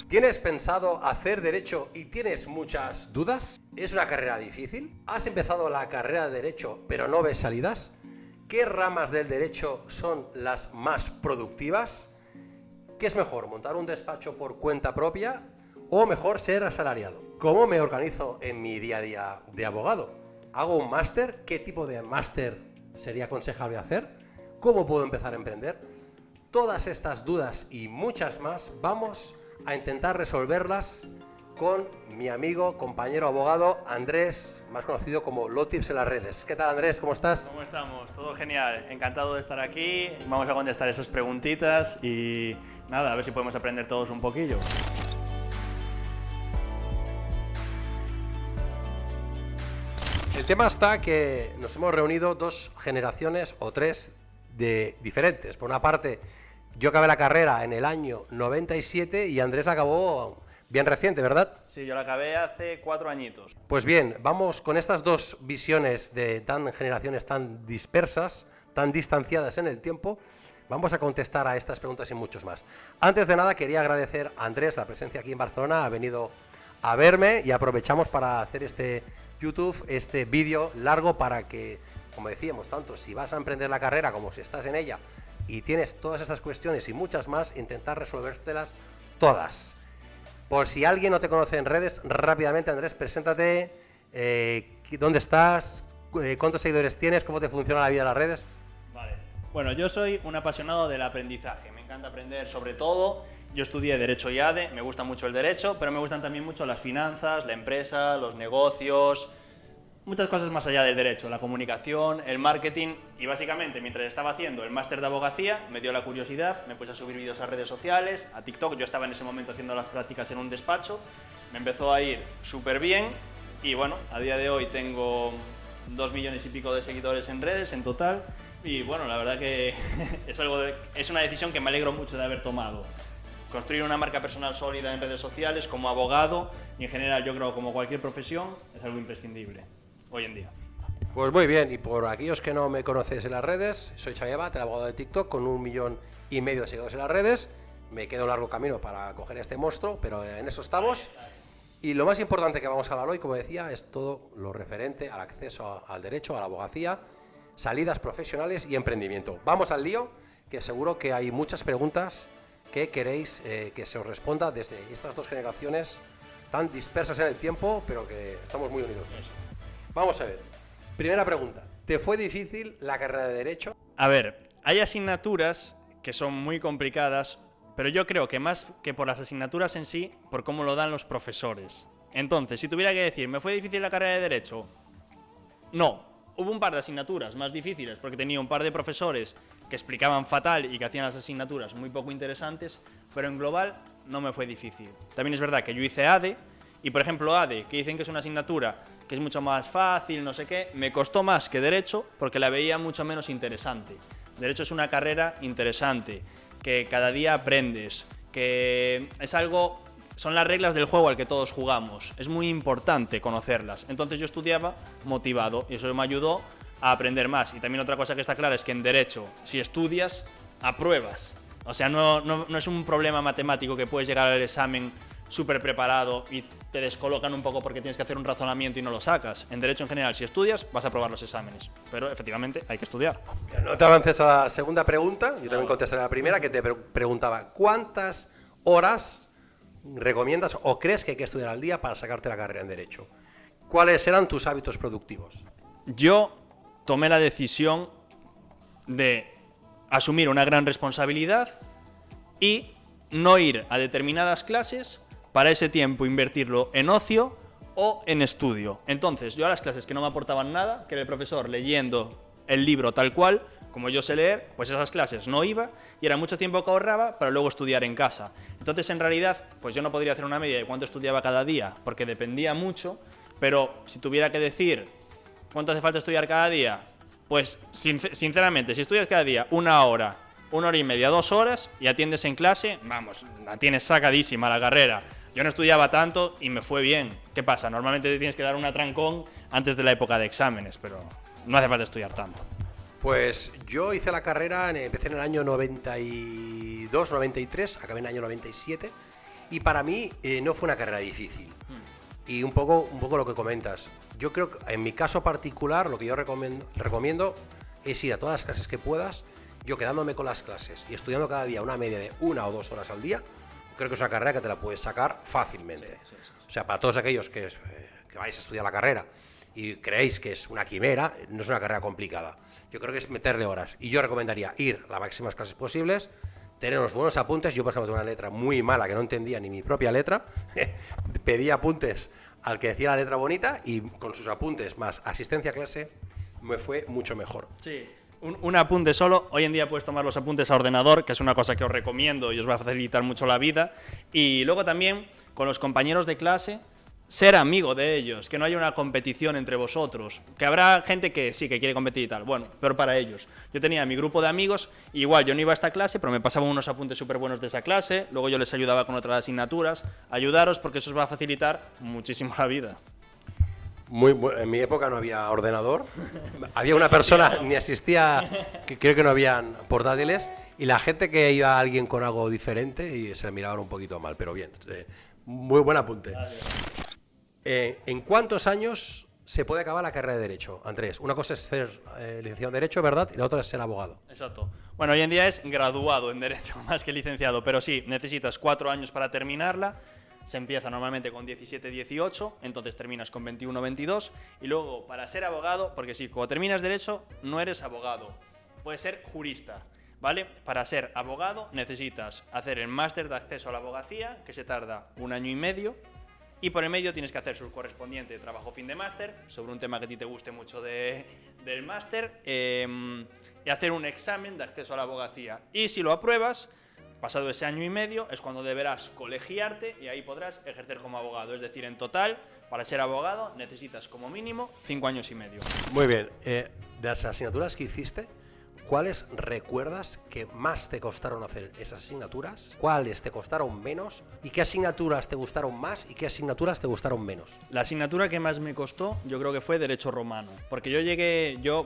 ¿Tienes pensado hacer Derecho y tienes muchas dudas? ¿Es una carrera difícil? ¿Has empezado la carrera de Derecho pero no ves salidas? ¿Qué ramas del Derecho son las más productivas? ¿Qué es mejor, montar un despacho por cuenta propia o mejor ser asalariado? ¿Cómo me organizo en mi día a día de abogado? ¿Hago un máster? ¿Qué tipo de máster sería aconsejable hacer? ¿Cómo puedo empezar a emprender? Todas estas dudas y muchas más vamos a intentar resolverlas con mi amigo, compañero abogado Andrés, más conocido como Lotips en las redes. ¿Qué tal, Andrés? ¿Cómo estás? ¿Cómo estamos? Todo genial. Encantado de estar aquí. Vamos a contestar esas preguntitas y nada, a ver si podemos aprender todos un poquillo. El tema está que nos hemos reunido dos generaciones o tres de diferentes. Por una parte, yo acabé la carrera en el año 97 y Andrés la acabó bien reciente, ¿verdad? Sí, yo la acabé hace 4 añitos. Pues bien, vamos con estas dos visiones de generaciones tan dispersas, tan distanciadas en el tiempo, vamos a contestar a estas preguntas y muchos más. Antes de nada, quería agradecer a Andrés la presencia aquí en Barcelona, ha venido a verme y aprovechamos para hacer este YouTube, este vídeo largo para que, como decíamos, tanto si vas a emprender la carrera como si estás en ella y tienes todas estas cuestiones y muchas más, intentar resolvértelas todas. Por si alguien no te conoce en redes, rápidamente, Andrés, preséntate, dónde estás, cuántos seguidores tienes, cómo te funciona la vida en las redes. Vale. Bueno, yo soy un apasionado del aprendizaje, me encanta aprender sobre todo. Yo estudié Derecho y ADE, me gusta mucho el derecho, pero me gustan también mucho las finanzas, la empresa, los negocios, muchas cosas más allá del derecho, la comunicación, el marketing y básicamente mientras estaba haciendo el máster de abogacía me dio la curiosidad, me puse a subir vídeos a redes sociales, a TikTok, yo estaba en ese momento haciendo las prácticas en un despacho, me empezó a ir súper bien y bueno, a día de hoy tengo 2 millones y pico de seguidores en redes en total y bueno, la verdad que es una decisión que me alegro mucho de haber tomado. Construir una marca personal sólida en redes sociales como abogado y en general yo creo como cualquier profesión es algo imprescindible hoy en día. Pues muy bien, y por aquellos que no me conocéis en las redes, soy Xavi Abad, el abogado de TikTok con 1,5 millones de seguidores en las redes. Me queda un largo camino para coger este monstruo, pero en eso estamos. Y lo más importante que vamos a hablar hoy, como decía, es todo lo referente al acceso al derecho, a la abogacía, salidas profesionales y emprendimiento. Vamos al lío, que seguro que hay muchas preguntas que queréis que se os responda desde estas dos generaciones tan dispersas en el tiempo, pero que estamos muy unidos. Vamos a ver. Primera pregunta. ¿Te fue difícil la carrera de Derecho? A ver, hay asignaturas que son muy complicadas, pero yo creo que más que por las asignaturas en sí, por cómo lo dan los profesores. Entonces, si tuviera que decir, ¿me fue difícil la carrera de Derecho? No. Hubo un par de asignaturas más difíciles porque tenía un par de profesores que explicaban fatal y que hacían las asignaturas muy poco interesantes, pero en global no me fue difícil. También es verdad que yo hice ADE y, por ejemplo, ADE, que dicen que es una asignatura que es mucho más fácil, no sé qué, me costó más que Derecho porque la veía mucho menos interesante. Derecho es una carrera interesante, que cada día aprendes, que es algo... Son las reglas del juego al que todos jugamos. Es muy importante conocerlas. Entonces yo estudiaba motivado y eso me ayudó a aprender más. Y también otra cosa que está clara es que en Derecho, si estudias, apruebas. O sea, no es un problema matemático que puedes llegar al examen súper preparado y te descolocan un poco porque tienes que hacer un razonamiento y no lo sacas. En Derecho en general, si estudias, vas a aprobar los exámenes. Pero efectivamente hay que estudiar. No te avances a la segunda pregunta. Yo también contestaré a la primera, que te preguntaba ¿cuántas horas recomiendas o crees que hay que estudiar al día para sacarte la carrera en Derecho? ¿Cuáles eran tus hábitos productivos? Yo tomé la decisión de asumir una gran responsabilidad y no ir a determinadas clases para ese tiempo invertirlo en ocio o en estudio. Entonces, yo a las clases que no me aportaban nada, que era el profesor leyendo el libro tal cual, como yo sé leer, pues esas clases no iba y era mucho tiempo que ahorraba para luego estudiar en casa. Entonces, en realidad, pues yo no podría hacer una media de cuánto estudiaba cada día, porque dependía mucho, pero si tuviera que decir cuánto hace falta estudiar cada día, pues sinceramente, si estudias cada día 1 hora, 1 hora y media, 2 horas y atiendes en clase, vamos, la tienes sacadísima la carrera. Yo no estudiaba tanto y me fue bien. ¿Qué pasa? Normalmente te tienes que dar un atrancón antes de la época de exámenes, pero no hace falta estudiar tanto. Pues yo hice la carrera, empecé en el año 92, 93, acabé en el año 97 y para mí no fue una carrera difícil. Y un poco lo que comentas. Yo creo que en mi caso particular lo que yo recomiendo es ir a todas las clases que puedas, yo quedándome con las clases y estudiando cada día una media de 1 o 2 horas al día, creo que es una carrera que te la puedes sacar fácilmente. Sí. O sea, para todos aquellos que vais a estudiar la carrera y creéis que es una quimera, no es una carrera complicada. Yo creo que es meterle horas. Y yo recomendaría ir a las máximas clases posibles, tener unos buenos apuntes. Yo, por ejemplo, tengo una letra muy mala que no entendía ni mi propia letra. Pedí apuntes al que decía la letra bonita y con sus apuntes más asistencia a clase me fue mucho mejor. Sí. Un apunte solo. Hoy en día puedes tomar los apuntes a ordenador, que es una cosa que os recomiendo y os va a facilitar mucho la vida. Y luego también, con los compañeros de clase, ser amigo de ellos, que no haya una competición entre vosotros, que habrá gente que sí, que quiere competir y tal, bueno, pero para ellos. Yo tenía mi grupo de amigos, igual yo no iba a esta clase, pero me pasaban unos apuntes súper buenos de esa clase, luego yo les ayudaba con otras asignaturas. Ayudaros porque eso os va a facilitar muchísimo la vida. En mi época no había ordenador, había una persona, ni asistía, que creo que no habían portátiles, y la gente que iba a alguien con algo diferente y se le miraban un poquito mal, pero bien, muy buen apunte. ¿En cuántos años se puede acabar la carrera de Derecho, Andrés? Una cosa es ser licenciado en Derecho, ¿verdad? Y la otra es ser abogado. Exacto. Bueno, hoy en día es graduado en Derecho, más que licenciado, pero sí, necesitas 4 años para terminarla. Se empieza normalmente con 17, 18, entonces terminas con 21, 22, y luego para ser abogado, porque sí, cuando terminas Derecho no eres abogado, puedes ser jurista, ¿vale? Para ser abogado necesitas hacer el máster de acceso a la abogacía, que se tarda 1 año y medio, y por el medio tienes que hacer su correspondiente trabajo fin de máster, sobre un tema que a ti te guste mucho del máster, y hacer un examen de acceso a la abogacía. Y si lo apruebas, pasado ese año y medio, es cuando deberás colegiarte y ahí podrás ejercer como abogado. Es decir, en total, para ser abogado necesitas como mínimo 5 años y medio. Muy bien. De las asignaturas que hiciste, ¿cuáles recuerdas que más te costaron hacer esas asignaturas? ¿Cuáles te costaron menos? ¿Y qué asignaturas te gustaron más y qué asignaturas te gustaron menos? La asignatura que más me costó, yo creo que fue Derecho Romano. Porque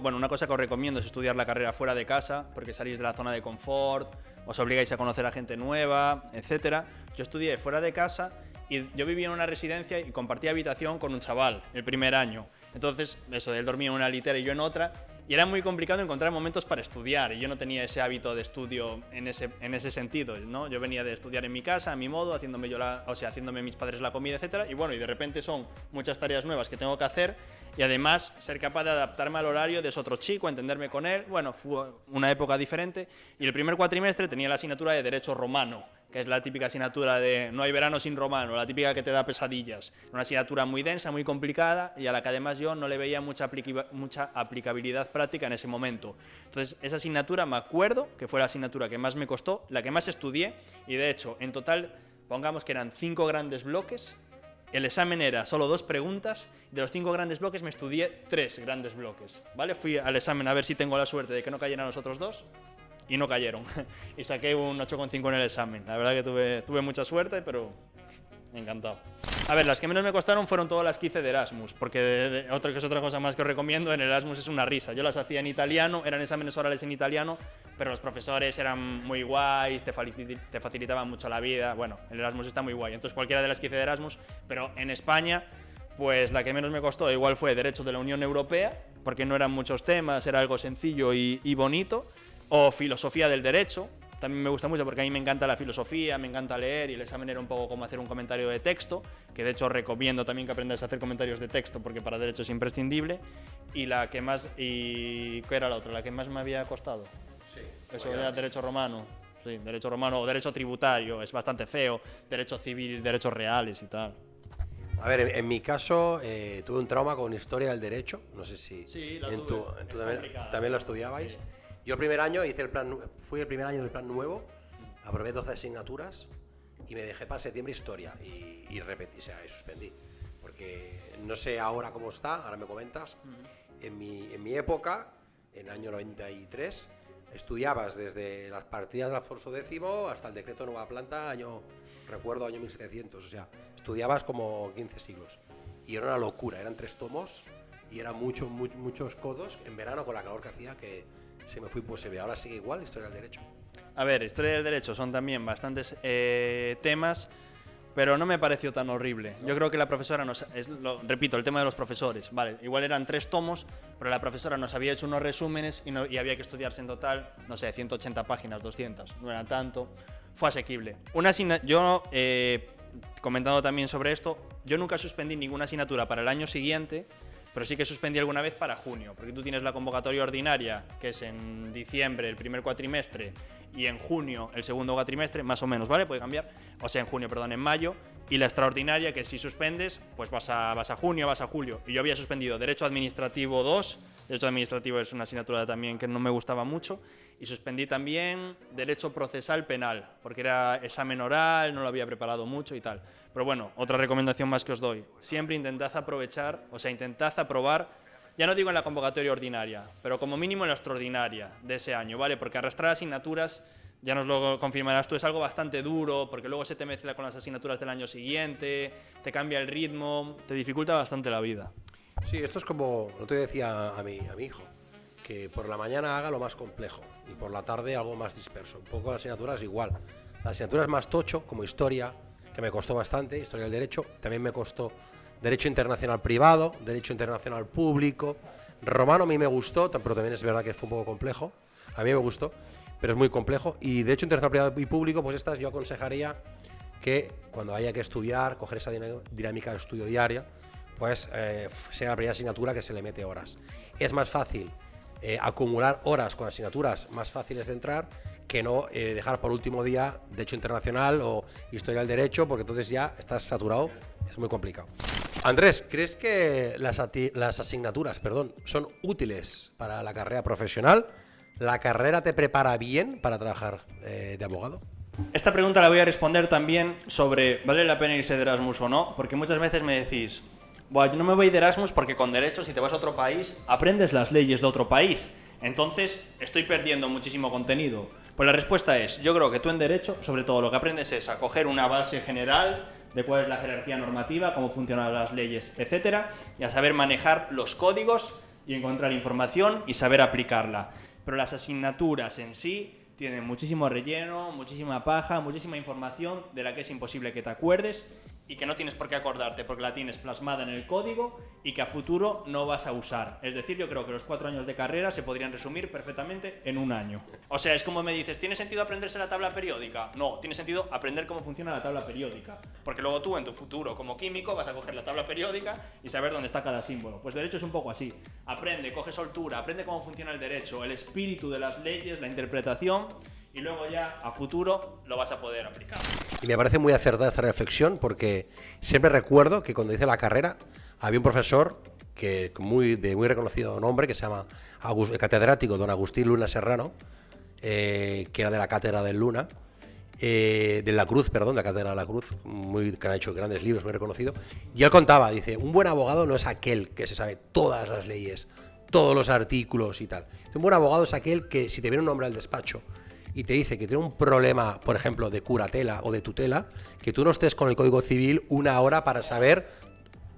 bueno, una cosa que os recomiendo es estudiar la carrera fuera de casa, porque salís de la zona de confort, os obligáis a conocer a gente nueva, etc. Yo estudié fuera de casa y yo vivía en una residencia y compartía habitación con un chaval el primer año. Entonces, eso, él dormía en una litera y yo en otra. Y era muy complicado encontrar momentos para estudiar, y yo no tenía ese hábito de estudio en ese sentido, ¿no? Yo venía de estudiar en mi casa, a mi modo, haciéndome mis padres la comida, etcétera, y bueno, y de repente son muchas tareas nuevas que tengo que hacer, y además ser capaz de adaptarme al horario de ese otro chico, entenderme con él. Bueno, fue una época diferente, y el primer cuatrimestre tenía la asignatura de Derecho Romano, que es la típica asignatura de no hay verano sin romano, la típica que te da pesadillas. Una asignatura muy densa, muy complicada, y a la que además yo no le veía mucha aplicabilidad práctica en ese momento. Entonces, esa asignatura me acuerdo que fue la asignatura que más me costó, la que más estudié, y de hecho, en total, pongamos que eran 5 grandes bloques, el examen era solo 2 preguntas, y de los 5 grandes bloques me estudié 3 grandes bloques, ¿vale? Fui al examen a ver si tengo la suerte de que no cayeran los otros 2, y no cayeron, y saqué un 8,5 en el examen. La verdad que tuve mucha suerte, pero encantado. A ver, las que menos me costaron fueron todas las que hice de Erasmus, porque que es otra cosa más que os recomiendo, en el Erasmus es una risa. Yo las hacía en italiano, eran exámenes orales en italiano, pero los profesores eran muy guays, te facilitaban mucho la vida. Bueno, el Erasmus está muy guay, entonces cualquiera de las que hice de Erasmus, pero en España, pues la que menos me costó igual fue Derecho de la Unión Europea, porque no eran muchos temas, era algo sencillo y bonito, o Filosofía del Derecho. También me gusta mucho porque a mí me encanta la filosofía, me encanta leer, y el examen era un poco como hacer un comentario de texto, que de hecho recomiendo también que aprendáis a hacer comentarios de texto porque para derecho es imprescindible. ¿Y qué era la otra? La que más me había costado. Sí. Eso era Derecho Romano. Sí, Derecho Romano o Derecho Tributario, es bastante feo. Derecho Civil, Derechos Reales y tal. A ver, en mi caso tuve un trauma con Historia del Derecho, no sé si sí, tú también lo estudiabais. Sí. Yo el primer año fui el primer año del plan nuevo, aprobé 12 asignaturas y me dejé para septiembre Historia y repetí, o sea, y suspendí. Porque no sé ahora cómo está, ahora me comentas. En mi época, en el año 93, estudiabas desde las partidas de Alfonso X hasta el decreto de Nueva Planta, recuerdo año 1700, o sea, estudiabas como 15 siglos. Y era una locura, eran 3 tomos y eran muchos codos en verano con la calor que hacía, que se me fue imposible. Ahora sigue igual, historia del derecho. A ver, historia del derecho son también bastantes temas, pero no me pareció tan horrible. Yo creo que la profesora repito, el tema de los profesores, vale, igual eran 3 tomos, pero la profesora nos había hecho unos resúmenes y había que estudiarse en total, no sé, 180 páginas, 200, no era tanto, fue asequible. Yo, comentando también sobre esto, yo nunca suspendí ninguna asignatura para el año siguiente, pero sí que suspendí alguna vez para junio, porque tú tienes la convocatoria ordinaria, que es en diciembre, el primer cuatrimestre, y en junio, el segundo cuatrimestre, más o menos, ¿vale? Puede cambiar, o sea, en mayo, y la extraordinaria, que si suspendes, pues vas a junio, vas a julio. Y yo había suspendido Derecho Administrativo 2, Derecho Administrativo es una asignatura también que no me gustaba mucho, y suspendí también Derecho Procesal Penal, porque era examen oral, no lo había preparado mucho y tal. Pero bueno, otra recomendación más que os doy, siempre intentad aprovechar, o sea, intentad aprobar, ya no digo en la convocatoria ordinaria, pero como mínimo en la extraordinaria de ese año, ¿vale? Porque arrastrar asignaturas, ya nos lo confirmarás tú, es algo bastante duro, porque luego se te mezcla con las asignaturas del año siguiente, te cambia el ritmo, te dificulta bastante la vida. Sí, esto es como, lo te decía a mi hijo, que por la mañana haga lo más complejo y por la tarde algo más disperso. Un poco las asignaturas igual. Las asignaturas más tocho, como historia, que me costó bastante, historia del derecho, también me costó derecho internacional privado, derecho internacional público, romano a mí me gustó, pero también es verdad que fue un poco complejo, a mí me gustó, pero es muy complejo, y derecho internacional privado y público, pues estas yo aconsejaría que cuando haya que estudiar, coger esa dinámica de estudio diaria, pues sea la primera asignatura que se le mete horas. Es más fácil acumular horas con asignaturas más fáciles de entrar que no dejar por último día Derecho Internacional o Historia del Derecho, porque entonces ya estás saturado, es muy complicado. Andrés, ¿crees que las asignaturas son útiles para la carrera profesional? ¿La carrera te prepara bien para trabajar de abogado? Esta pregunta la voy a responder también sobre ¿vale la pena irse de Erasmus o no? Porque muchas veces me decís, bueno, yo no me voy de Erasmus porque con derecho, si te vas a otro país, aprendes las leyes de otro país. Entonces, estoy perdiendo muchísimo contenido. Pues la respuesta es, yo creo que tú en derecho, sobre todo lo que aprendes es a coger una base general de cuál es la jerarquía normativa, cómo funcionan las leyes, etcétera, y a saber manejar los códigos y encontrar información y saber aplicarla. Pero las asignaturas en sí tienen muchísimo relleno, muchísima paja, muchísima información de la que es imposible que te acuerdes y que no tienes por qué acordarte porque la tienes plasmada en el código y que a futuro no vas a usar. Es decir, yo creo que los 4 años de carrera se podrían resumir perfectamente en un año. O sea, es como me dices, ¿tiene sentido aprenderse la tabla periódica? No, tiene sentido aprender cómo funciona la tabla periódica. Porque luego tú en tu futuro como químico vas a coger la tabla periódica y saber dónde está cada símbolo. Pues derecho es un poco así. Aprende, coge soltura, aprende cómo funciona el derecho, el espíritu de las leyes, la interpretación, y luego ya a futuro lo vas a poder aplicar. Y me parece muy acertada esta reflexión porque siempre recuerdo que cuando hice la carrera había un profesor de muy reconocido nombre que se llama catedrático don Agustín Luna Serrano, que era de la cátedra del Luna, de la Cruz, perdón, de la cátedra de la Cruz, que han hecho grandes libros, muy reconocido, y él contaba, dice, un buen abogado no es aquel que se sabe todas las leyes, todos los artículos y tal. Un buen abogado es aquel que si te viene un hombre al despacho y te dice que tiene un problema, por ejemplo, de curatela o de tutela, que tú no estés con el Código Civil 1 hora para saber,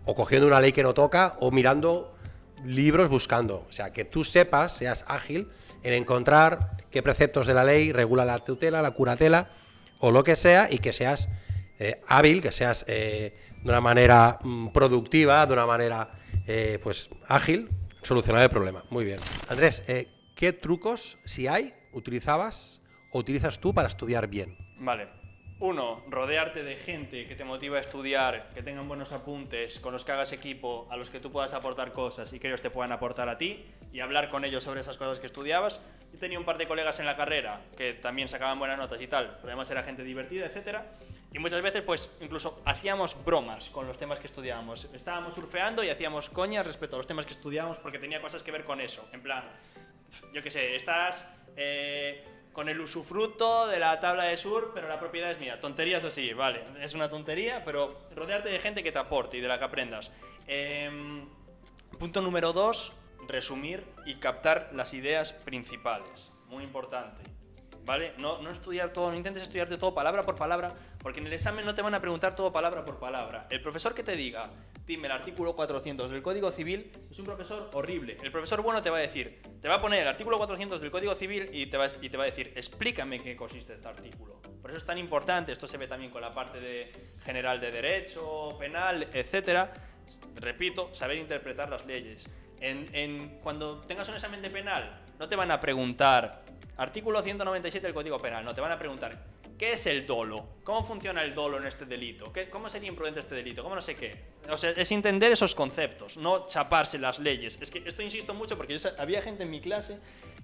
o cogiendo una ley que no toca, o mirando libros buscando. O sea, que tú seas ágil en encontrar qué preceptos de la ley regula la tutela, la curatela, o lo que sea, y que seas hábil, que seas de una manera productiva, de una manera pues ágil, solucionar el problema. Muy bien. Andrés, ¿qué trucos, si hay, utilizabas o utilizas tú para estudiar bien? Vale. 1. Rodearte de gente que te motiva a estudiar, que tengan buenos apuntes, con los que hagas equipo, a los que tú puedas aportar cosas y que ellos te puedan aportar a ti, y hablar con ellos sobre esas cosas que estudiabas. Yo tenía un par de colegas en la carrera que también sacaban buenas notas y tal, pero además era gente divertida, etcétera. Y muchas veces, pues, incluso hacíamos bromas con los temas que estudiábamos. Estábamos surfeando y hacíamos coñas respecto a los temas que estudiábamos porque tenía cosas que ver con eso. En plan, yo qué sé, estás con el usufructo de la tabla de surf, pero la propiedad es mía. Tonterías así, vale, es una tontería, pero rodearte de gente que te aporte y de la que aprendas. Punto número 2, resumir y captar las ideas principales. Muy importante. ¿Vale? No estudiar todo, no intentes estudiarte todo palabra por palabra, porque en el examen no te van a preguntar todo palabra por palabra. El profesor que te diga, dime el artículo 400 del Código Civil, es un profesor horrible. El profesor bueno te va a decir, te va a poner el artículo 400 del Código Civil y te va a decir, explícame qué consiste este artículo. Por eso es tan importante, esto se ve también con la parte general de derecho, penal, etcétera. Repito, saber interpretar las leyes. Cuando tengas un examen de penal, no te van a preguntar artículo 197 del Código Penal, no, te van a preguntar ¿qué es el dolo? ¿Cómo funciona el dolo en este delito? ¿Cómo sería imprudente este delito? ¿Cómo no sé qué? O sea, es entender esos conceptos, no chaparse las leyes. Es que esto insisto mucho porque había gente en mi clase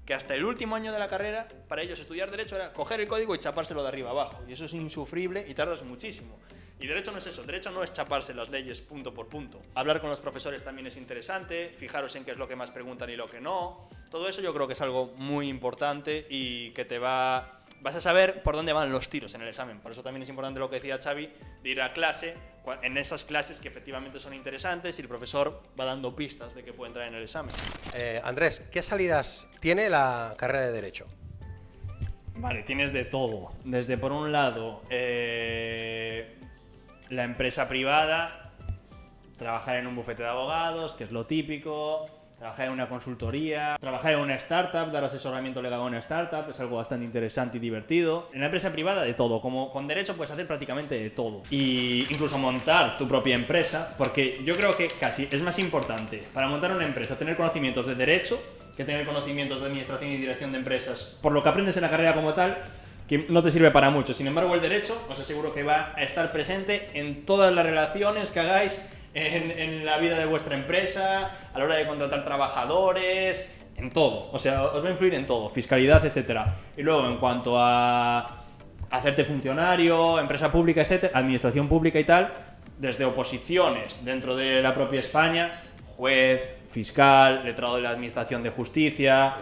que hasta el último año de la carrera, para ellos estudiar Derecho era coger el código y chapárselo de arriba abajo. Y eso es insufrible y tardas muchísimo. Y Derecho no es eso, Derecho no es chaparse las leyes punto por punto. Hablar con los profesores también es interesante, fijaros en qué es lo que más preguntan y lo que no. Todo eso yo creo que es algo muy importante y que vas a saber por dónde van los tiros en el examen. Por eso también es importante lo que decía Xavi, de ir a clase, en esas clases que efectivamente son interesantes y el profesor va dando pistas de que puede entrar en el examen. Andrés, ¿qué salidas tiene la carrera de Derecho? Vale, tienes de todo. Desde, por un lado, la empresa privada, trabajar en un bufete de abogados, que es lo típico, trabajar en una consultoría, trabajar en una startup, dar asesoramiento legal a una startup, es algo bastante interesante y divertido. En la empresa privada de todo, como con Derecho puedes hacer prácticamente de todo. Y incluso montar tu propia empresa, porque yo creo que casi es más importante para montar una empresa tener conocimientos de Derecho que tener conocimientos de administración y dirección de empresas. Por lo que aprendes en la carrera como tal, que no te sirve para mucho. Sin embargo, el Derecho os aseguro que va a estar presente en todas las relaciones que hagáis en la vida de vuestra empresa, a la hora de contratar trabajadores, en todo. O sea, os va a influir en todo, fiscalidad, etcétera. Y luego, en cuanto a hacerte funcionario, empresa pública, etcétera, administración pública y tal, desde oposiciones dentro de la propia España, juez, fiscal, letrado de la Administración de Justicia,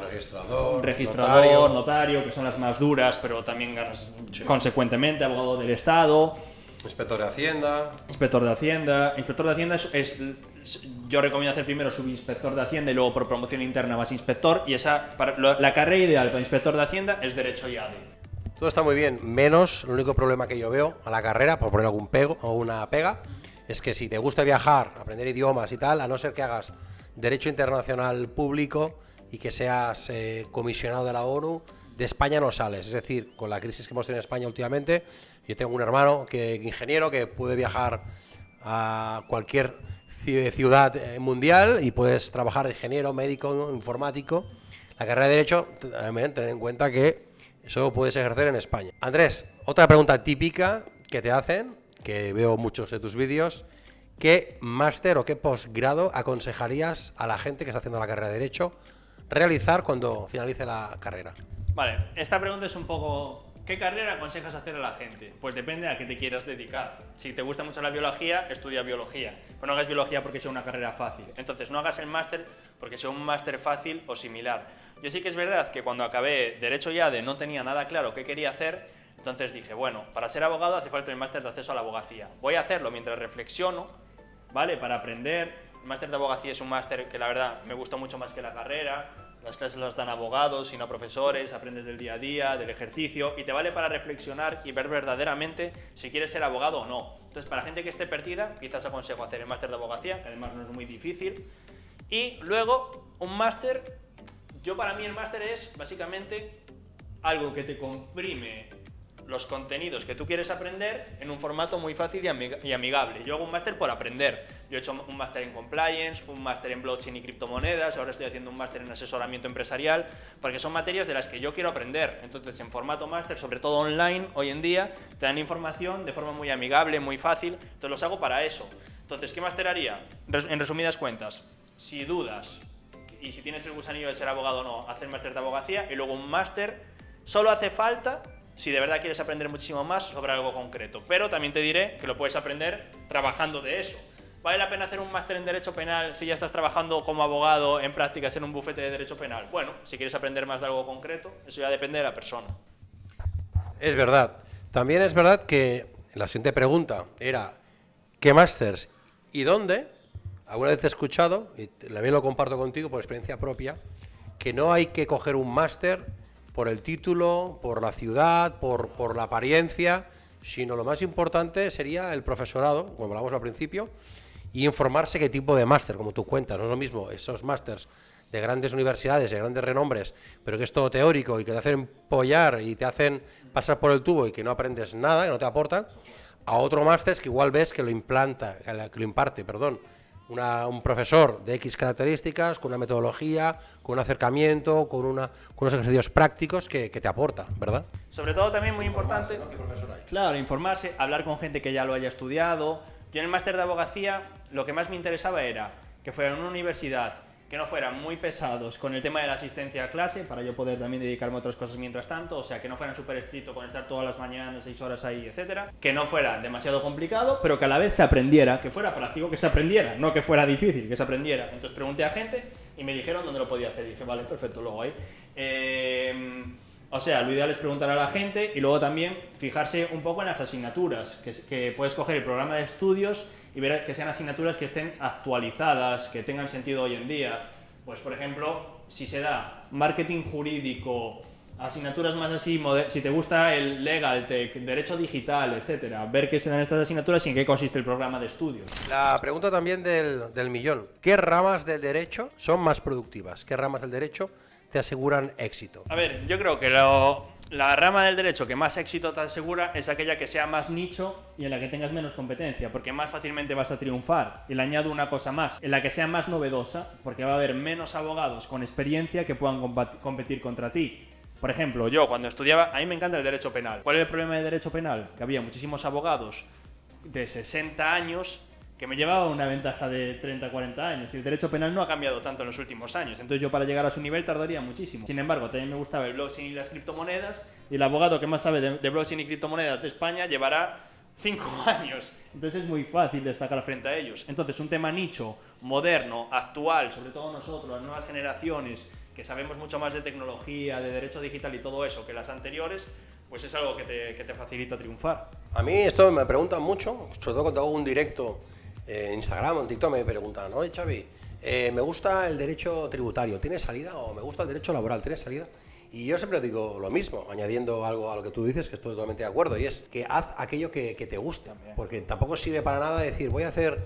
registrador, notario, que son las más duras, pero también ganas consecuentemente, abogado del Estado. Inspector de Hacienda. Inspector de Hacienda. Inspector de Hacienda yo recomiendo hacer primero subinspector de Hacienda y luego por promoción interna más inspector. Y la carrera ideal para inspector de Hacienda es Derecho y ADE. Todo está muy bien, menos el único problema que yo veo a la carrera, por poner algún pego o una pega, es que si te gusta viajar, aprender idiomas y tal, a no ser que hagas Derecho Internacional Público y que seas comisionado de la ONU, de España no sales. Es decir, con la crisis que hemos tenido en España últimamente, yo tengo un hermano ingeniero que puede viajar a cualquier ciudad mundial y puedes trabajar de ingeniero, médico, informático. La carrera de Derecho, también ten en cuenta que eso puedes ejercer en España. Andrés, otra pregunta típica que te hacen, que veo muchos de tus vídeos, ¿qué máster o qué posgrado aconsejarías a la gente que está haciendo la carrera de Derecho realizar cuando finalice la carrera? Vale, esta pregunta es un poco... ¿Qué carrera aconsejas hacer a la gente? Pues depende a qué te quieras dedicar. Si te gusta mucho la biología, estudia biología. Pero no hagas biología porque sea una carrera fácil. Entonces no hagas el máster porque sea un máster fácil o similar. Yo sí que es verdad que cuando acabé Derecho y ADE no tenía nada claro qué quería hacer. Entonces dije, bueno, para ser abogado hace falta el máster de acceso a la abogacía. Voy a hacerlo mientras reflexiono, ¿vale? Para aprender. El máster de abogacía es un máster que la verdad me gustó mucho más que la carrera. Las clases las dan abogados y no profesores, aprendes del día a día, del ejercicio y te vale para reflexionar y ver verdaderamente si quieres ser abogado o no. Entonces, para gente que esté perdida, quizás aconsejo hacer el máster de abogacía, que además no es muy difícil. Y luego, un máster, para mí el máster es básicamente algo que te comprime los contenidos que tú quieres aprender en un formato muy fácil y amigable. Yo hago un máster por aprender. Yo he hecho un máster en compliance, un máster en blockchain y criptomonedas, ahora estoy haciendo un máster en asesoramiento empresarial, porque son materias de las que yo quiero aprender. Entonces, en formato máster, sobre todo online, hoy en día, te dan información de forma muy amigable, muy fácil, entonces los hago para eso. Entonces, ¿qué máster haría? En resumidas cuentas, si dudas y si tienes el gusanillo de ser abogado o no, hacer máster de abogacía y luego un máster, solo hace falta si de verdad quieres aprender muchísimo más sobre algo concreto. Pero también te diré que lo puedes aprender trabajando de eso. ¿Vale la pena hacer un máster en Derecho Penal si ya estás trabajando como abogado en prácticas en un bufete de Derecho Penal? Bueno, si quieres aprender más de algo concreto, eso ya depende de la persona. Es verdad. También es verdad que la siguiente pregunta era ¿qué másters y dónde? Alguna vez he escuchado, y también lo comparto contigo por experiencia propia, que no hay que coger un máster por el título, por la ciudad, por la apariencia, sino lo más importante sería el profesorado, como hablamos al principio, y informarse qué tipo de máster, como tú cuentas. No es lo mismo esos másters de grandes universidades, de grandes renombres, pero que es todo teórico y que te hacen pollar y te hacen pasar por el tubo y que no aprendes nada, que no te aportan, a otro máster que igual ves que lo imparte, un profesor de X características, con una metodología, con un acercamiento, con unos ejercicios prácticos que te aporta, ¿verdad? Sobre todo también muy importante, claro, informarse, hablar con gente que ya lo haya estudiado. Yo en el máster de abogacía lo que más me interesaba era que fuera en una universidad que no fueran muy pesados con el tema de la asistencia a clase, para yo poder también dedicarme a otras cosas mientras tanto, o sea, que no fueran súper estrictos con estar todas las mañanas, 6 horas ahí, etcétera, que no fuera demasiado complicado, pero que a la vez se aprendiera, que fuera práctico, que se aprendiera, no que fuera difícil, que se aprendiera. Entonces pregunté a gente y me dijeron dónde lo podía hacer, y dije, vale, perfecto, luego ahí. O sea, lo ideal es preguntar a la gente y luego también fijarse un poco en las asignaturas, que puedes coger el programa de estudios y ver que sean asignaturas que estén actualizadas, que tengan sentido hoy en día. Pues, por ejemplo, si se da marketing jurídico, asignaturas más así, si te gusta el legal tech, derecho digital, etcétera, ver qué se dan estas asignaturas y en qué consiste el programa de estudios. La pregunta también del millón. ¿Qué ramas del derecho son más productivas? ¿Qué ramas del derecho te aseguran éxito? A ver, yo creo que la rama del derecho que más éxito te asegura es aquella que sea más nicho y en la que tengas menos competencia, porque más fácilmente vas a triunfar. Y le añado una cosa más, en la que sea más novedosa, porque va a haber menos abogados con experiencia que puedan competir contra ti. Por ejemplo, yo cuando estudiaba, a mí me encanta el derecho penal. ¿Cuál es el problema del derecho penal? Que había muchísimos abogados de 60 años que me llevaba una ventaja de 30, 40 años. Y el derecho penal no ha cambiado tanto en los últimos años. Entonces yo para llegar a su nivel tardaría muchísimo. Sin embargo, también me gustaba el blockchain y las criptomonedas. Y el abogado que más sabe de blockchain y criptomonedas de España llevará 5 años. Entonces es muy fácil destacar frente a ellos. Entonces un tema nicho, moderno, actual, sobre todo nosotros, las nuevas generaciones, que sabemos mucho más de tecnología, de derecho digital y todo eso que las anteriores, pues es algo que te facilita triunfar. A mí esto me preguntan mucho, sobre todo cuando hago un directo en Instagram o en TikTok me preguntan, oye Xavi, me gusta el derecho tributario, ¿tiene salida? O me gusta el derecho laboral, ¿tiene salida? Y yo siempre digo lo mismo, añadiendo algo a lo que tú dices, que estoy totalmente de acuerdo, y es que haz aquello que te guste, porque tampoco sirve para nada decir, voy a hacer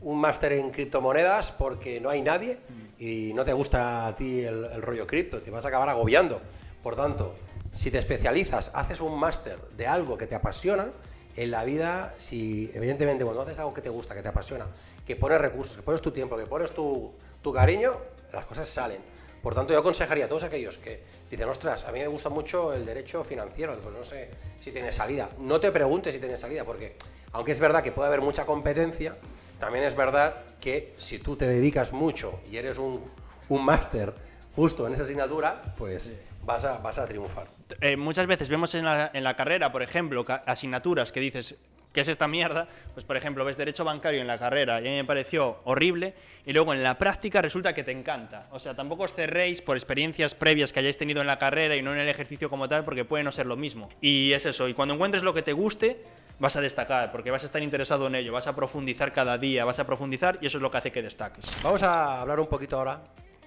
un máster en criptomonedas porque no hay nadie y no te gusta a ti el rollo cripto, te vas a acabar agobiando. Por tanto, si te especializas, haces un máster de algo que te apasiona, en la vida, si evidentemente cuando haces algo que te gusta, que te apasiona, que pones recursos, que pones tu tiempo, que pones tu cariño, las cosas salen. Por tanto, yo aconsejaría a todos aquellos que dicen, ostras, a mí me gusta mucho el derecho financiero, pues no sé si tiene salida. No te preguntes si tiene salida, porque aunque es verdad que puede haber mucha competencia, también es verdad que si tú te dedicas mucho y eres un máster justo en esa asignatura, pues sí, vas a triunfar. Muchas veces vemos en la carrera, por ejemplo, asignaturas que dices, ¿qué es esta mierda? Pues por ejemplo, ves derecho bancario en la carrera y a mí me pareció horrible y luego en la práctica resulta que te encanta. O sea, tampoco os cerréis por experiencias previas que hayáis tenido en la carrera y no en el ejercicio como tal, porque puede no ser lo mismo. Y es eso, y cuando encuentres lo que te guste, vas a destacar, porque vas a estar interesado en ello, vas a profundizar cada día, vas a profundizar y eso es lo que hace que destaques. Vamos a hablar un poquito ahora,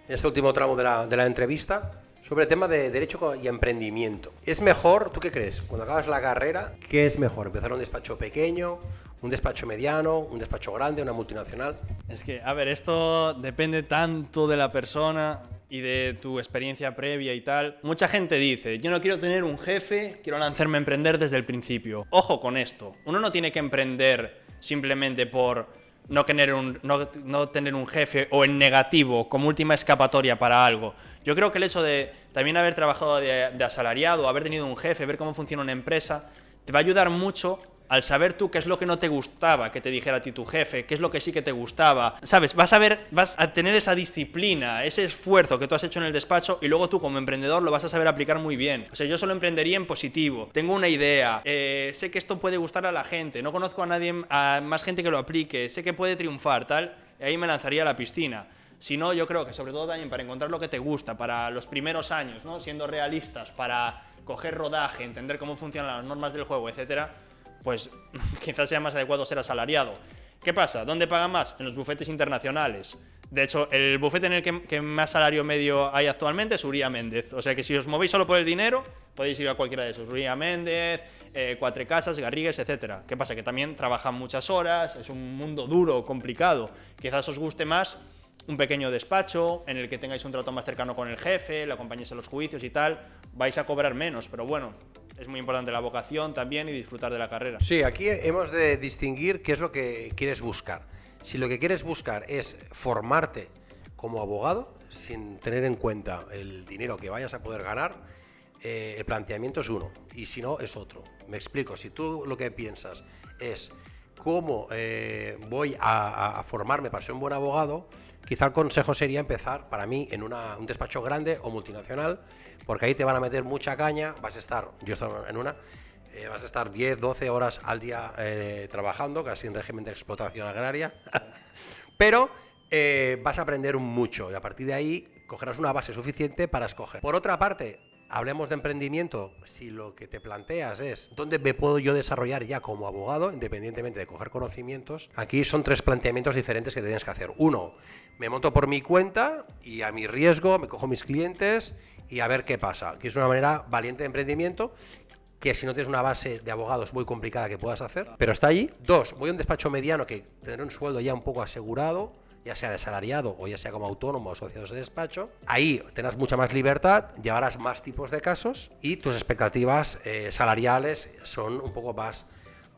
en este último tramo de la entrevista, sobre el tema de derecho y emprendimiento. ¿Es mejor, tú qué crees, cuando acabas la carrera, qué es mejor? ¿Empezar un despacho pequeño, un despacho mediano, un despacho grande, una multinacional? Es que, a ver, esto depende tanto de la persona y de tu experiencia previa y tal. Mucha gente dice, yo no quiero tener un jefe, quiero lanzarme a emprender desde el principio. Ojo con esto, uno no tiene que emprender simplemente por no tener un jefe o en negativo como última escapatoria para algo. Yo creo que el hecho de también haber trabajado de asalariado, haber tenido un jefe, ver cómo funciona una empresa, te va a ayudar mucho al saber tú qué es lo que no te gustaba que te dijera a ti tu jefe, qué es lo que sí que te gustaba. ¿Sabes? Vas a tener esa disciplina, ese esfuerzo que tú has hecho en el despacho y luego tú como emprendedor lo vas a saber aplicar muy bien. O sea, yo solo emprendería en positivo. Tengo una idea, sé que esto puede gustar a la gente, no conozco a nadie, a más gente que lo aplique, sé que puede triunfar, tal, y ahí me lanzaría a la piscina. Si no, yo creo que sobre todo también para encontrar lo que te gusta, para los primeros años, ¿no? Siendo realistas, para coger rodaje, entender cómo funcionan las normas del juego, etcétera, pues quizás sea más adecuado ser asalariado. ¿Qué pasa? ¿Dónde pagan más? En los bufetes internacionales. De hecho, el bufete en el que más salario medio hay actualmente es Uría Méndez. O sea que si os movéis solo por el dinero, podéis ir a cualquiera de esos. Uría Méndez, Cuatro Casas, Garrigues, etcétera. ¿Qué pasa? Que también trabajan muchas horas, es un mundo duro, complicado. Quizás os guste más un pequeño despacho en el que tengáis un trato más cercano con el jefe, le acompañéis a los juicios y tal. Vais a cobrar menos, pero bueno, es muy importante la vocación también y disfrutar de la carrera. Sí, aquí hemos de distinguir qué es lo que quieres buscar. Si lo que quieres buscar es formarte como abogado, sin tener en cuenta el dinero que vayas a poder ganar, el planteamiento es uno, y si no, es otro. Me explico, si tú lo que piensas es cómo voy a formarme para ser un buen abogado, quizá el consejo sería empezar, para mí, en un despacho grande o multinacional, porque ahí te van a meter mucha caña, vas a estar, yo he estado en una, vas a estar 10, 12 horas al día trabajando, casi en régimen de explotación agraria, pero vas a aprender mucho y a partir de ahí cogerás una base suficiente para escoger. Por otra parte, hablemos de emprendimiento, si lo que te planteas es dónde me puedo yo desarrollar ya como abogado, independientemente de coger conocimientos, aquí son 3 planteamientos diferentes que tienes que hacer. Uno, me monto por mi cuenta y a mi riesgo, me cojo mis clientes y a ver qué pasa, que es una manera valiente de emprendimiento, que si no tienes una base de abogados muy complicada que puedas hacer, pero está allí. 2, voy a un despacho mediano que tendré un sueldo ya un poco asegurado, ya sea de salariado o ya sea como autónomo o asociado de despacho. Ahí tendrás mucha más libertad, llevarás más tipos de casos y tus expectativas salariales son un poco más,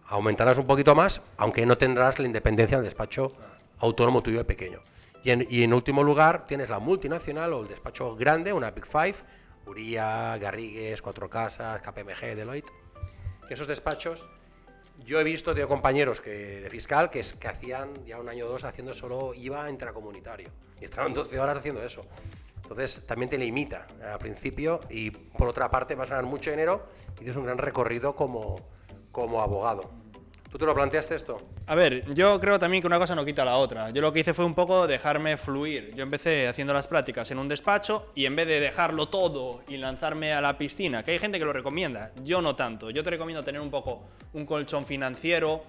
aumentarás un poquito más, aunque no tendrás la independencia del despacho autónomo tuyo de pequeño. Y en último lugar tienes la multinacional o el despacho grande, una Big Five, Uría, Garrigues, Cuatro Casas, KPMG, Deloitte. Esos despachos, yo he visto, tengo compañeros de fiscal que hacían ya un año o dos haciendo solo IVA intracomunitario y estaban 12 horas haciendo eso. Entonces también te limita al principio y por otra parte vas a ganar mucho dinero y tienes un gran recorrido como abogado. ¿Tú te lo planteaste esto? A ver, yo creo también que una cosa no quita la otra. Yo lo que hice fue un poco dejarme fluir. Yo empecé haciendo las prácticas en un despacho y en vez de dejarlo todo y lanzarme a la piscina, que hay gente que lo recomienda, yo no tanto. Yo te recomiendo tener un poco un colchón financiero,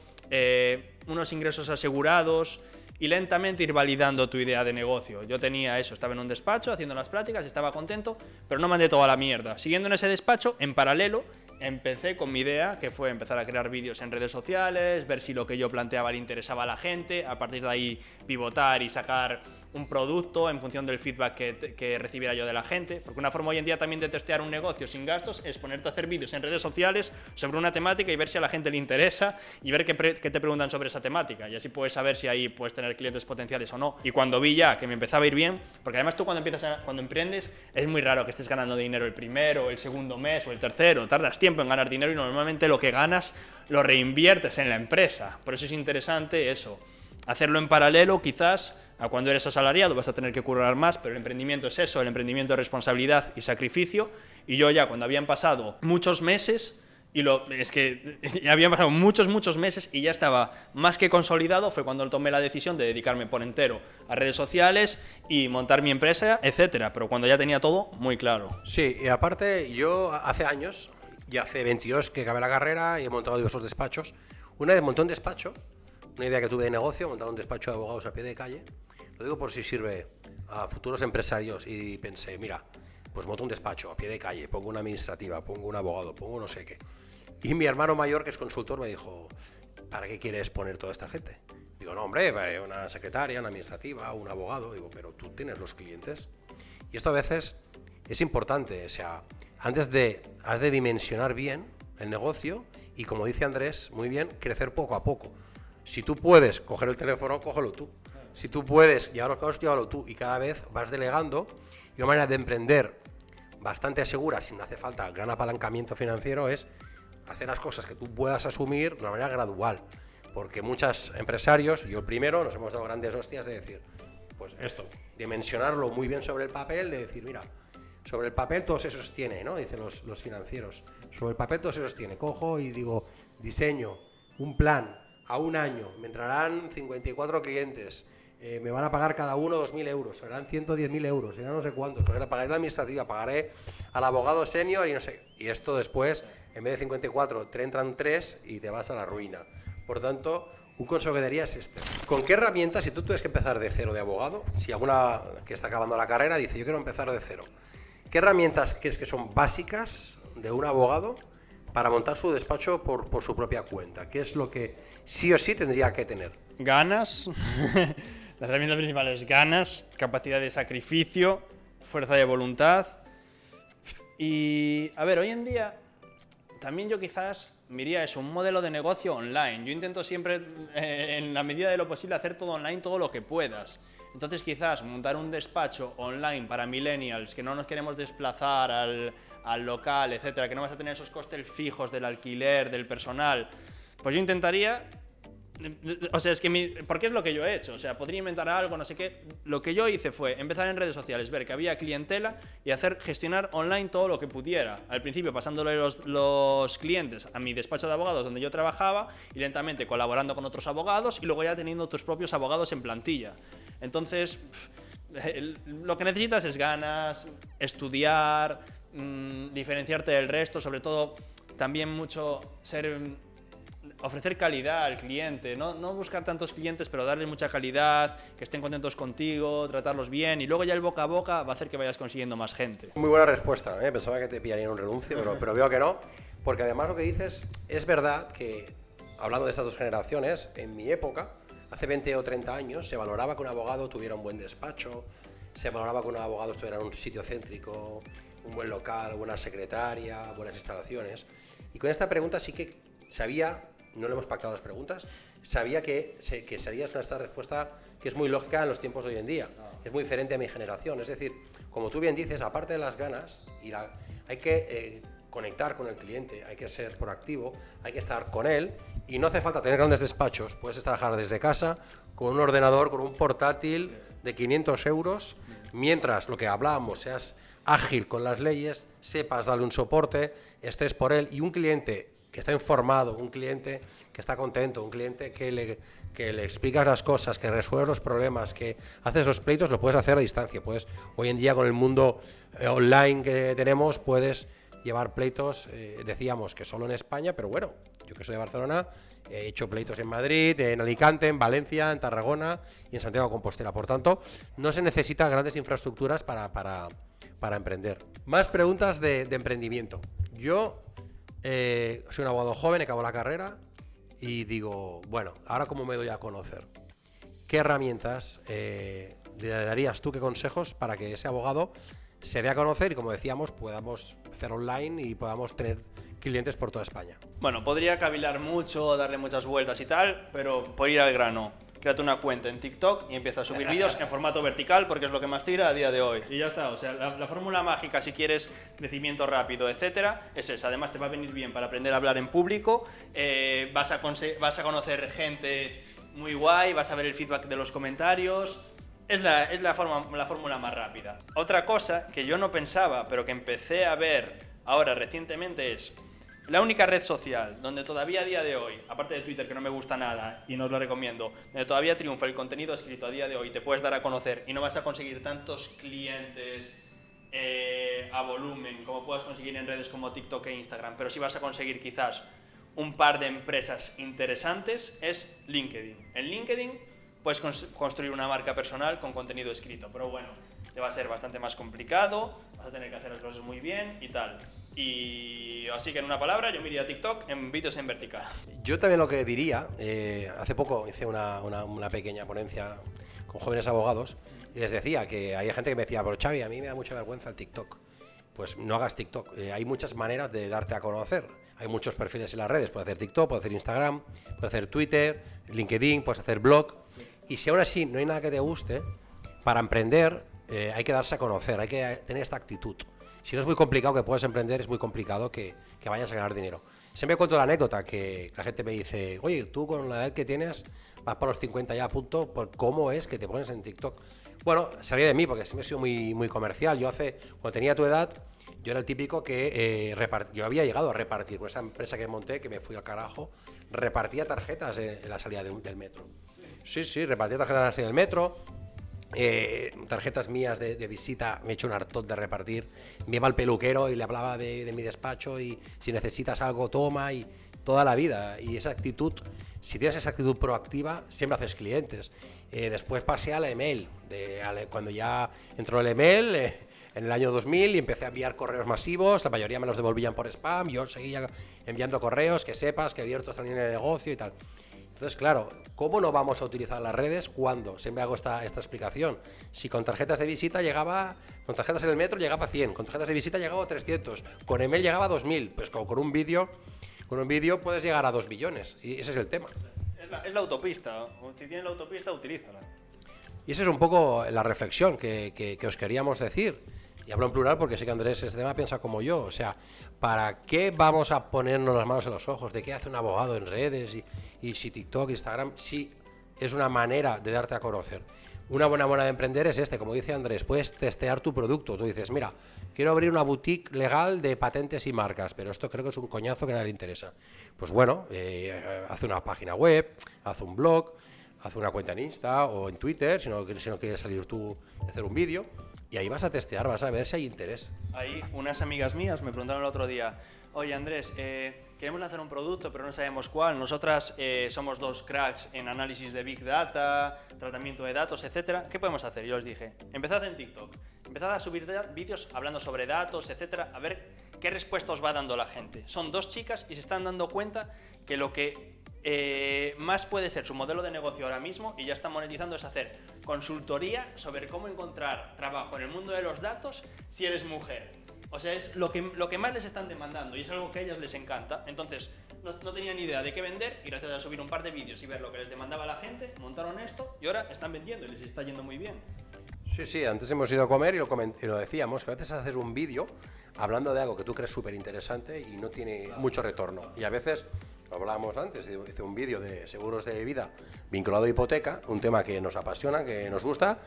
unos ingresos asegurados y lentamente ir validando tu idea de negocio. Yo tenía eso, estaba en un despacho haciendo las prácticas, estaba contento, pero no mandé toda la mierda. Siguiendo en ese despacho, en paralelo, empecé con mi idea, que fue empezar a crear vídeos en redes sociales, ver si lo que yo planteaba le interesaba a la gente, a partir de ahí pivotar y sacar un producto en función del feedback que recibiera yo de la gente, porque una forma hoy en día también de testear un negocio sin gastos es ponerte a hacer vídeos en redes sociales sobre una temática y ver si a la gente le interesa y ver qué te preguntan sobre esa temática, y así puedes saber si ahí puedes tener clientes potenciales o no. Y cuando vi ya que me empezaba a ir bien, porque además tú cuando emprendes es muy raro que estés ganando dinero el primero, el segundo mes o el tercero, tardas tiempo en ganar dinero y normalmente lo que ganas lo reinviertes en la empresa. Por eso es interesante eso, hacerlo en paralelo. Quizás a cuando eres asalariado vas a tener que currar más, pero el emprendimiento es eso, el emprendimiento es responsabilidad y sacrificio. Y yo ya cuando habían pasado muchos meses, es que ya habían pasado muchos meses y ya estaba más que consolidado, fue cuando tomé la decisión de dedicarme por entero a redes sociales y montar mi empresa, etcétera. Pero cuando ya tenía todo muy claro. Sí, y aparte yo hace años, ya hace 22 que acabé la carrera y he montado diversos despachos. Una vez monté un despacho, una idea que tuve de negocio, montar un despacho de abogados a pie de calle. Lo digo por si sirve a futuros empresarios y pensé, mira, pues monto un despacho a pie de calle, pongo una administrativa, pongo un abogado, pongo no sé qué. Y mi hermano mayor, que es consultor, me dijo, ¿para qué quieres poner toda esta gente? Digo, no, hombre, una secretaria, una administrativa, un abogado. Digo, pero tú tienes los clientes. Y esto a veces es importante, o sea, has de dimensionar bien el negocio y, como dice Andrés, muy bien, crecer poco a poco. Si tú puedes coger el teléfono, cógelo tú. Si tú puedes llevar los casos, llévalo tú. Y cada vez vas delegando. Y una manera de emprender bastante segura, sin hacer falta gran apalancamiento financiero, es hacer las cosas que tú puedas asumir de una manera gradual. Porque muchos empresarios, yo el primero, nos hemos dado grandes hostias de decir, pues esto, dimensionarlo muy bien sobre el papel, de decir, mira, sobre el papel todo se sostiene, ¿no? Dicen los financieros. Sobre el papel todo se sostiene. Cojo y digo, diseño un plan a un año, me entrarán 54 clientes, me van a pagar cada uno 2.000 euros, serán 110.000 euros, serán no sé cuántos, pagaré la administrativa, pagaré al abogado senior y no sé. Y esto después, en vez de 54, te entran 3 y te vas a la ruina. Por tanto, un consejo que daría es este. ¿Con qué herramientas, si tú tienes que empezar de cero de abogado, si alguna que está acabando la carrera dice yo quiero empezar de cero, ¿qué herramientas crees que son básicas de un abogado para montar su despacho por su propia cuenta? ¿Qué es lo que sí o sí tendría que tener? Ganas. La herramienta principal es ganas, capacidad de sacrificio, fuerza de voluntad. Y, a ver, hoy en día también yo quizás miraría eso, un modelo de negocio online. Yo intento siempre, en la medida de lo posible, hacer todo online, todo lo que puedas. Entonces quizás montar un despacho online para millennials, que no nos queremos desplazar al local, etcétera, que no vas a tener esos costes fijos del alquiler, del personal, pues yo intentaría... O sea, es que porque es lo que yo he hecho. O sea, podría inventar algo, no sé qué. Lo que yo hice fue empezar en redes sociales, ver que había clientela y gestionar online todo lo que pudiera. Al principio pasándole los clientes a mi despacho de abogados donde yo trabajaba y lentamente colaborando con otros abogados y luego ya teniendo tus propios abogados en plantilla. Entonces, lo que necesitas es ganas, estudiar, diferenciarte del resto, sobre todo también mucho ofrecer calidad al cliente, no buscar tantos clientes, pero darles mucha calidad, que estén contentos contigo, tratarlos bien, y luego ya el boca a boca va a hacer que vayas consiguiendo más gente. Muy buena respuesta, ¿eh? Pensaba que te pillaría en un renuncio, pero veo que no, porque además lo que dices es verdad que, hablando de estas dos generaciones, en mi época, hace 20 o 30 años, se valoraba que un abogado tuviera un buen despacho, se valoraba que un abogado estuviera en un sitio céntrico, un buen local, buena secretaria, buenas instalaciones, y con esta pregunta sí que sabía... No le hemos pactado las preguntas, sabía que sería esta respuesta que es muy lógica en los tiempos de hoy en día, es muy diferente a mi generación, es decir, como tú bien dices, aparte de las ganas, hay que conectar con el cliente, hay que ser proactivo, hay que estar con él y no hace falta tener grandes despachos, puedes trabajar desde casa, con un ordenador, con un portátil de 500 euros, mientras lo que hablábamos, seas ágil con las leyes, sepas darle un soporte, estés por él y un cliente que está informado, un cliente que está contento, un cliente que le explicas las cosas, que resuelves los problemas, que haces los pleitos, lo puedes hacer a distancia. Hoy en día con el mundo online que tenemos puedes llevar pleitos, decíamos que solo en España, pero bueno, yo que soy de Barcelona, he hecho pleitos en Madrid, en Alicante, en Valencia, en Tarragona y en Santiago de Compostela. Por tanto, no se necesitan grandes infraestructuras para emprender. Más preguntas de emprendimiento. Yo... soy un abogado joven, he acabado la carrera y digo, bueno, ahora cómo me doy a conocer. ¿Qué herramientas le darías tú, qué consejos para que ese abogado se dé a conocer y, como decíamos, podamos hacer online y podamos tener clientes por toda España? Bueno, podría cavilar mucho, darle muchas vueltas y tal, pero por ir al grano, créate una cuenta en TikTok y empieza a subir vídeos en formato vertical porque es lo que más tira a día de hoy. Y ya está, o sea, la fórmula mágica si quieres crecimiento rápido, etcétera, es esa. Además te va a venir bien para aprender a hablar en público, vas a conocer gente muy guay, vas a ver el feedback de los comentarios. Es la fórmula más rápida. Otra cosa que yo no pensaba, pero que empecé a ver ahora recientemente es... La única red social donde todavía a día de hoy, aparte de Twitter que no me gusta nada y no os lo recomiendo, donde todavía triunfa el contenido escrito a día de hoy, te puedes dar a conocer y no vas a conseguir tantos clientes a volumen como puedas conseguir en redes como TikTok e Instagram, pero sí vas a conseguir quizás un par de empresas interesantes, es LinkedIn. En LinkedIn puedes construir una marca personal con contenido escrito, pero bueno, te va a ser bastante más complicado, vas a tener que hacer las cosas muy bien y tal. Y así que en una palabra yo me iría a TikTok en vídeos en vertical. Yo también lo que diría, hace poco hice una pequeña ponencia con jóvenes abogados y les decía que hay gente que me decía, pero Xavi, a mí me da mucha vergüenza el TikTok. Pues no hagas TikTok, hay muchas maneras de darte a conocer, hay muchos perfiles en las redes, puedes hacer TikTok, puedes hacer Instagram, puedes hacer Twitter, LinkedIn, puedes hacer blog, y si aún así no hay nada que te guste, para emprender hay que darse a conocer, hay que tener esta actitud. Si no es muy complicado que puedas emprender, es muy complicado que vayas a ganar dinero. Siempre cuento la anécdota que la gente me dice, oye, tú con la edad que tienes vas para los 50 ya a punto, por cómo es que te pones en TikTok. Bueno, salí de mí porque siempre he sido muy comercial. Cuando tenía tu edad, yo era el típico que yo había llegado a repartir con esa empresa que monté, que me fui al carajo, repartía tarjetas en la salida del metro. Sí, repartía tarjetas en la salida del metro. Tarjetas mías de visita, me he hecho un hartón de repartir. Me iba al peluquero y le hablaba de mi despacho y si necesitas algo toma, y toda la vida. Y esa actitud, si tienes esa actitud proactiva, siempre haces clientes. Después pasé al email, cuando ya entró el email en el año 2000 y empecé a enviar correos masivos, la mayoría me los devolvían por spam, yo seguía enviando correos, que sepas que he abierto esta línea de negocio y tal. Entonces, claro, ¿cómo no vamos a utilizar las redes cuando? Siempre hago esta explicación. Si con tarjetas de visita con tarjetas en el metro llegaba a 100, con tarjetas de visita llegaba a 300, con email llegaba a 2000, pues con un vídeo puedes llegar a 2 billones, y ese es el tema. Es la autopista, si tienes la autopista, utilízala. Y esa es un poco la reflexión que os queríamos decir. Y hablo en plural porque sé que Andrés este tema piensa como yo. O sea, ¿para qué vamos a ponernos las manos en los ojos de qué hace un abogado en redes y si TikTok, Instagram, sí es una manera de darte a conocer? Una buena manera de emprender es como dice Andrés, puedes testear tu producto. Tú dices, mira, quiero abrir una boutique legal de patentes y marcas, pero esto creo que es un coñazo que a nadie le interesa. Pues bueno, haz una página web, haz un blog, haz una cuenta en Insta o en Twitter, si no quieres salir tú y hacer un vídeo. Y ahí vas a testear, vas a ver si hay interés. Ahí unas amigas mías me preguntaron el otro día, oye Andrés, queremos lanzar un producto pero no sabemos cuál. Nosotras somos 2 cracks en análisis de Big Data, tratamiento de datos, etcétera. ¿Qué podemos hacer? Yo les dije, empezad en TikTok, empezad a subir vídeos hablando sobre datos, etcétera, a ver qué respuesta os va dando la gente. Son 2 chicas y se están dando cuenta que lo que más puede ser su modelo de negocio ahora mismo, y ya están monetizando, es hacer consultoría sobre cómo encontrar trabajo en el mundo de los datos si eres mujer. O sea, es lo que más les están demandando y es algo que a ellas les encanta. Entonces, no tenían ni idea de qué vender y gracias a subir un par de vídeos y ver lo que les demandaba la gente, montaron esto y ahora están vendiendo y les está yendo muy bien. Sí, antes hemos ido a comer y lo decíamos, que a veces haces un vídeo hablando de algo que tú crees súper interesante y no tiene mucho retorno. Y a veces, lo hablábamos antes, hice un vídeo de seguros de vida vinculado a hipoteca, un tema que nos apasiona, que nos gusta,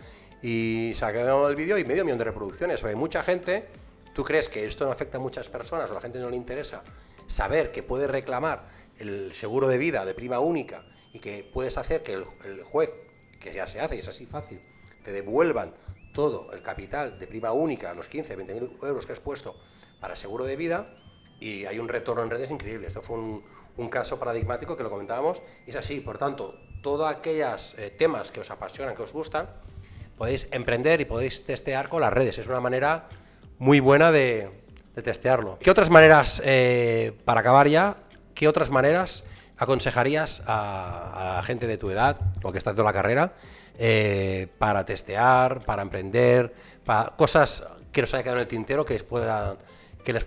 y sacamos el vídeo y 500.000 de reproducciones. Hay mucha gente, tú crees que esto no afecta a muchas personas o a la gente no le interesa saber que puedes reclamar el seguro de vida de prima única y que puedes hacer que el juez, que ya se hace y es así fácil, te devuelvan todo el capital de prima única, los 15, 20.000 euros que has puesto para seguro de vida, y hay un retorno en redes increíble. Esto fue un caso paradigmático que lo comentábamos, y es así. Por tanto, todos aquellos temas que os apasionan, que os gustan, podéis emprender y podéis testear con las redes. Es una manera muy buena de testearlo. ¿Qué otras maneras, para acabar ya, qué otras maneras aconsejarías a la gente de tu edad o que está haciendo la carrera para testear, para emprender, para cosas que nos haya quedado en el tintero que les pueda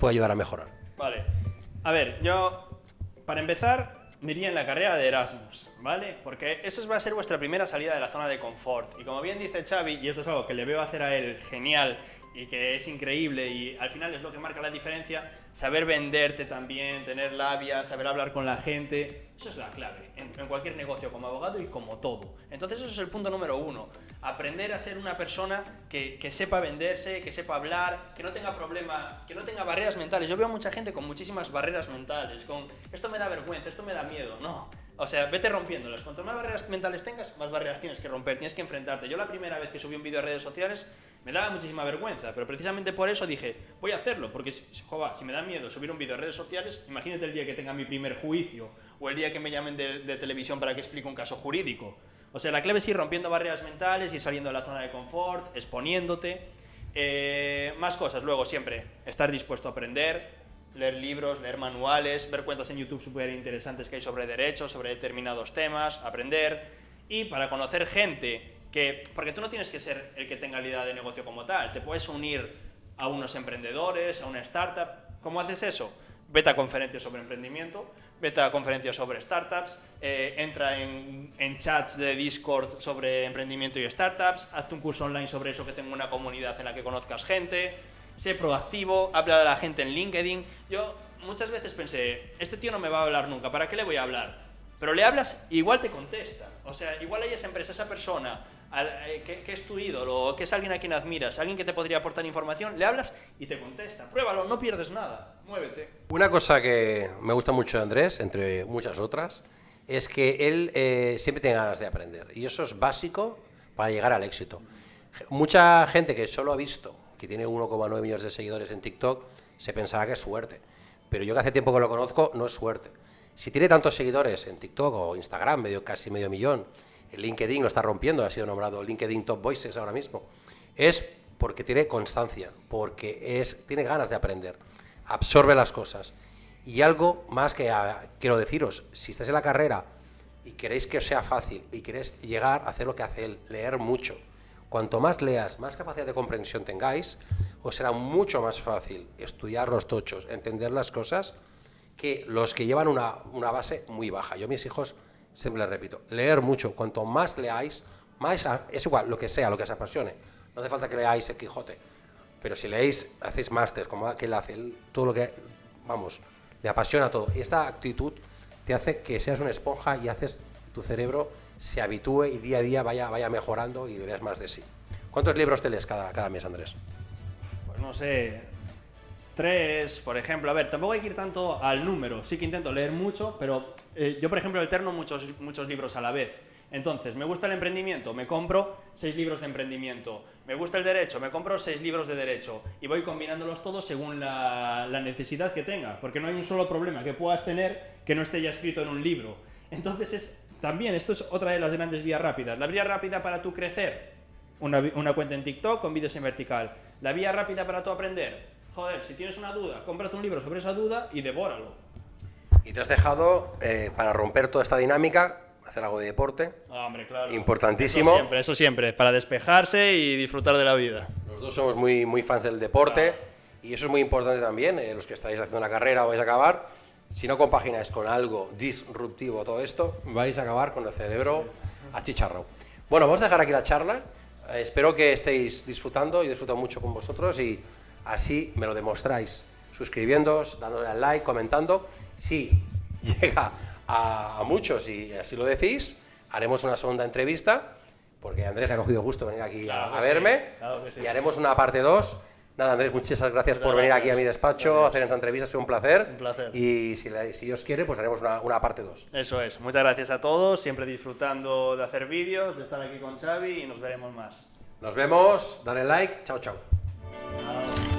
ayudar a mejorar? Vale, a ver, yo para empezar me iría en la carrera de Erasmus, ¿vale? Porque eso va a ser vuestra primera salida de la zona de confort. Y como bien dice Xavi, y esto es algo que le veo hacer a él genial y que es increíble y al final es lo que marca la diferencia, saber venderte también, tener labia, saber hablar con la gente, eso es la clave en cualquier negocio, como abogado y como todo. Entonces eso es el punto número 1, aprender a ser una persona que sepa venderse, que sepa hablar, que no tenga problema, que no tenga barreras mentales. Yo veo mucha gente con muchísimas barreras mentales, con esto me da vergüenza, esto me da miedo, no. O sea, vete rompiéndolas. Cuanto más barreras mentales tengas, más barreras tienes que romper, tienes que enfrentarte. Yo la primera vez que subí un vídeo a redes sociales me daba muchísima vergüenza, pero precisamente por eso dije, voy a hacerlo, porque si me da miedo subir un vídeo a redes sociales, imagínate el día que tenga mi primer juicio o el día que me llamen de televisión para que explique un caso jurídico. O sea, la clave es ir rompiendo barreras mentales, ir saliendo de la zona de confort, exponiéndote. Más cosas, luego siempre estar dispuesto a aprender, leer libros, leer manuales, ver cuentas en YouTube súper interesantes que hay sobre derechos, sobre determinados temas, aprender. Y para conocer gente porque tú no tienes que ser el que tenga la idea de negocio como tal, te puedes unir a unos emprendedores, a una startup. ¿Cómo haces eso? Vete a conferencias sobre emprendimiento, vete a conferencias sobre startups, entra en chats de Discord sobre emprendimiento y startups, hazte un curso online sobre eso, que tenga una comunidad en la que conozcas gente, sé proactivo, habla a la gente en LinkedIn. Yo muchas veces pensé, este tío no me va a hablar nunca, ¿para qué le voy a hablar? Pero le hablas y igual te contesta. O sea, igual hay esa empresa, esa persona que es tu ídolo, que es alguien a quien admiras, alguien que te podría aportar información, le hablas y te contesta. Pruébalo, no pierdes nada, muévete. Una cosa que me gusta mucho de Andrés, entre muchas otras, es que él siempre tiene ganas de aprender. Y eso es básico para llegar al éxito. Mucha gente que solo ha visto que tiene 1,9 millones de seguidores en TikTok se pensará que es suerte. Pero yo que hace tiempo que lo conozco, no es suerte. Si tiene tantos seguidores en TikTok o Instagram, casi medio millón, en LinkedIn lo está rompiendo, ha sido nombrado LinkedIn Top Voices ahora mismo, es porque tiene constancia, porque tiene ganas de aprender, absorbe las cosas. Y algo más que quiero deciros, si estáis en la carrera y queréis que os sea fácil y queréis llegar a hacer lo que hace él, leer mucho, cuanto más leas, más capacidad de comprensión tengáis, os será mucho más fácil estudiar los tochos, entender las cosas, que los que llevan una base muy baja. Yo a mis hijos siempre les repito, leer mucho, cuanto más leáis, más es igual, lo que sea, lo que os apasione. No hace falta que leáis el Quijote, pero si leéis, hacéis másters, como aquel hace, todo lo que, vamos, le apasiona todo. Y esta actitud te hace que seas una esponja y haces tu cerebro se habitúe y día a día vaya mejorando y le des más de sí. ¿Cuántos libros te lees cada mes, Andrés? Pues no sé, 3, por ejemplo. A ver, tampoco hay que ir tanto al número. Sí que intento leer mucho, pero yo, por ejemplo, alterno muchos libros a la vez. Entonces, me gusta el emprendimiento, me compro 6 libros de emprendimiento. Me gusta el derecho, me compro 6 libros de derecho. Y voy combinándolos todos según la necesidad que tenga. Porque no hay un solo problema que puedas tener que no esté ya escrito en un libro. Entonces, también, esto es otra de las grandes vías rápidas. La vía rápida para tú crecer, una cuenta en TikTok con vídeos en vertical. La vía rápida para tú aprender. Joder, si tienes una duda, cómprate un libro sobre esa duda y devóralo. Y te has dejado, para romper toda esta dinámica, hacer algo de deporte. Hombre, claro. Importantísimo. Eso siempre, para despejarse y disfrutar de la vida. Los dos somos muy fans del deporte, claro. Y eso es muy importante también, los que estáis haciendo una carrera o vais a acabar. Si no compagináis con algo disruptivo todo esto, vais a acabar con el cerebro achicharrado. Bueno, vamos a dejar aquí la charla. Espero que estéis disfrutando, yo disfruto mucho con vosotros y así me lo demostráis, suscribiéndoos, dándole al like, comentando. Si llega a muchos y así lo decís, haremos una segunda entrevista, porque Andrés le ha cogido gusto venir aquí a verme, sí, claro sí. Y haremos una parte 2. Nada, Andrés, muchas gracias por venir aquí a mi despacho, a hacer esta entrevista, ha sido un placer. Un placer. Y si Dios quiere, pues haremos una parte 2. Eso es. Muchas gracias a todos, siempre disfrutando de hacer vídeos, de estar aquí con Xavi y nos veremos más. Nos vemos, dale like, chao, chao. Chao.